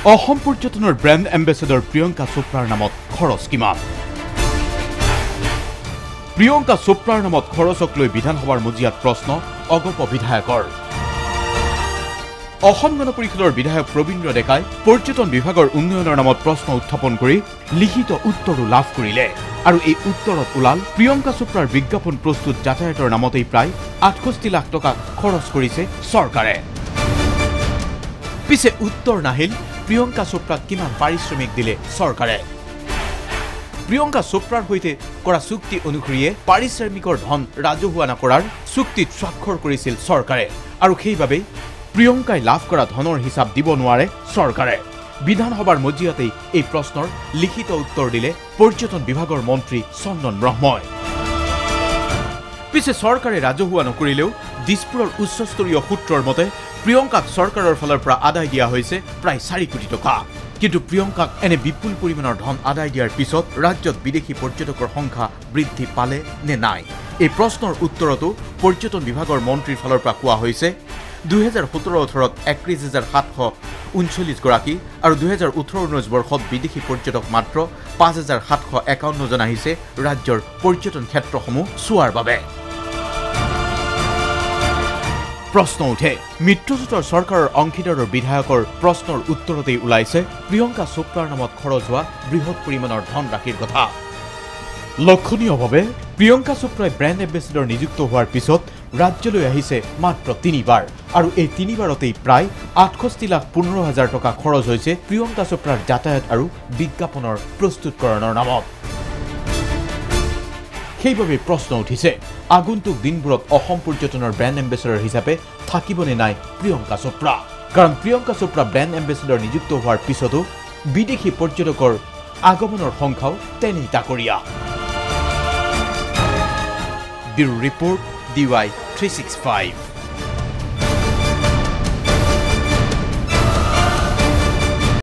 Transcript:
অসম পৰ্যটনৰ brand ambassador Priyanka চোপ্ৰাৰ নামত খৰচ কিমান? প্ৰিয়ংকা চোপ্ৰাৰ নামত খৰচক লৈ বিধানসভাৰ মজিয়াত প্ৰশ্ন অগপ বিধায়কৰ। অসম গণ পৰিষদৰ বিধায়ক প্ৰবীন্দ্ৰ ডেকাই পৰ্যটন বিভাগৰ উন্নয়নৰ নামত প্ৰশ্ন উত্থাপন কৰি লিখিত উত্তৰো লাভ কৰিলে আৰু এই উত্তৰত ওলাল প্ৰিয়ংকা চোপ্ৰাৰ বিজ্ঞাপন প্ৰস্তুত যাতায়াতৰ নামতেই প্ৰায় ৬৮ লাখ টকা খৰচ কৰিছে চৰকাৰে। পিছে উত্তৰ নাহিল প্ৰিয়ংকা চোপ্ৰাক কিমান পাৰিশ্ৰমিক দিলে চৰকাৰে। প্ৰিয়ংকা চোপ্ৰাৰ সৈতে কৰা চুক্তি অনুসৰিয়ে পাৰিশ্ৰমিকৰ ধন ৰাজহুৱা নকৰাৰ চুক্তিত স্বাক্ষৰ কৰিছিল চৰকাৰে আৰু সেইবাবেই প্ৰিয়ংকাই লাভ কৰা ধনৰ হিচাপ দিব নোৱাৰে চৰকাৰে। বিধানসভাৰ মজিয়াতেই এই প্ৰশ্নৰ লিখিত উত্তৰ দিলে পৰ্যটন বিভাগৰ মন্ত্ৰী চন্দন ব্ৰহ্মই। পিছে চৰকাৰে ৰাজহুৱা নকৰিলেও দিছপুৰৰ উচ্চস্তৰীয় সূত্ৰৰ মতে প্ৰিয়ংকাক চৰকাৰৰ ফালৰ পৰা আদায় দিয়া হৈছে প্ৰায় ৪ কোটি টকা। কিন্তু প্ৰিয়ংকাক এনে বিপুল পৰিমাণৰ ধন আদায় দিয়াৰ পিছত ৰাজ্যত বিদেশী পৰ্যটকৰ সংখ্যা বৃদ্ধি পালে নে নাই, এই প্ৰশ্নৰ উত্তৰতো পৰ্যটন বিভাগৰ মন্ত্ৰীৰ ফালৰ পৰা কোৱা হৈছে ২০১৭-১৮ত ৩১,৭৩৯ গৰাকী আৰু ২০১৮-১৯ বৰ্ষত বিদেশী পৰ্যটক মাত্ৰ ৫,৭৫১ জন আহিছে ৰাজ্যৰ পৰ্যটন ক্ষেত্ৰসমূহ চোৱাৰ বাবে। প্ৰশ্ন উঠে মিত্ৰজোঁটৰ চৰকাৰৰ অংশীদাৰৰ বিধায়কৰ প্ৰশ্নৰ উত্তৰতেই ওলাইছে প্ৰিয়ংকা চোপ্ৰাৰ নামত খৰচ হোৱা বৃহৎ পৰিমাণৰ ধনৰাশিৰ কথা। লক্ষণীয়ভাৱে প্ৰিয়ংকা চোপ্ৰাই ব্ৰেণ্ড এম্বেছাডৰ নিযুক্ত হোৱাৰ পিছত ৰাজ্যলৈ আহিছে মাত্ৰ ৩বাৰ আৰু এই ৩বাৰতেই প্ৰায় ৬৮,১৫,০০০ টকা খৰচ হৈছে প্ৰিয়ংকা চোপ্ৰাৰ যাতায়াত আৰু বিজ্ঞাপনৰ প্ৰস্তুতকৰণৰ নামত। সেইবাবে প্ৰশ্ন উঠিছে আগন্তুক দিনবোৰত অসম পৰ্যটনৰ ব্ৰেণ্ড এম্বেছাডৰ হিচাপে থাকিবনে নাই প্ৰিয়ংকা চোপ্ৰা। কাৰণ প্ৰিয়ংকা চোপ্ৰা ব্ৰেণ্ড এম্বেছাডৰ নিযুক্ত হোৱাৰ পিছতো বিদেশী পৰ্যটকৰ আগমনৰ সংখ্যাও তেনেই তাকৰীয়া। Bureau report DY 365।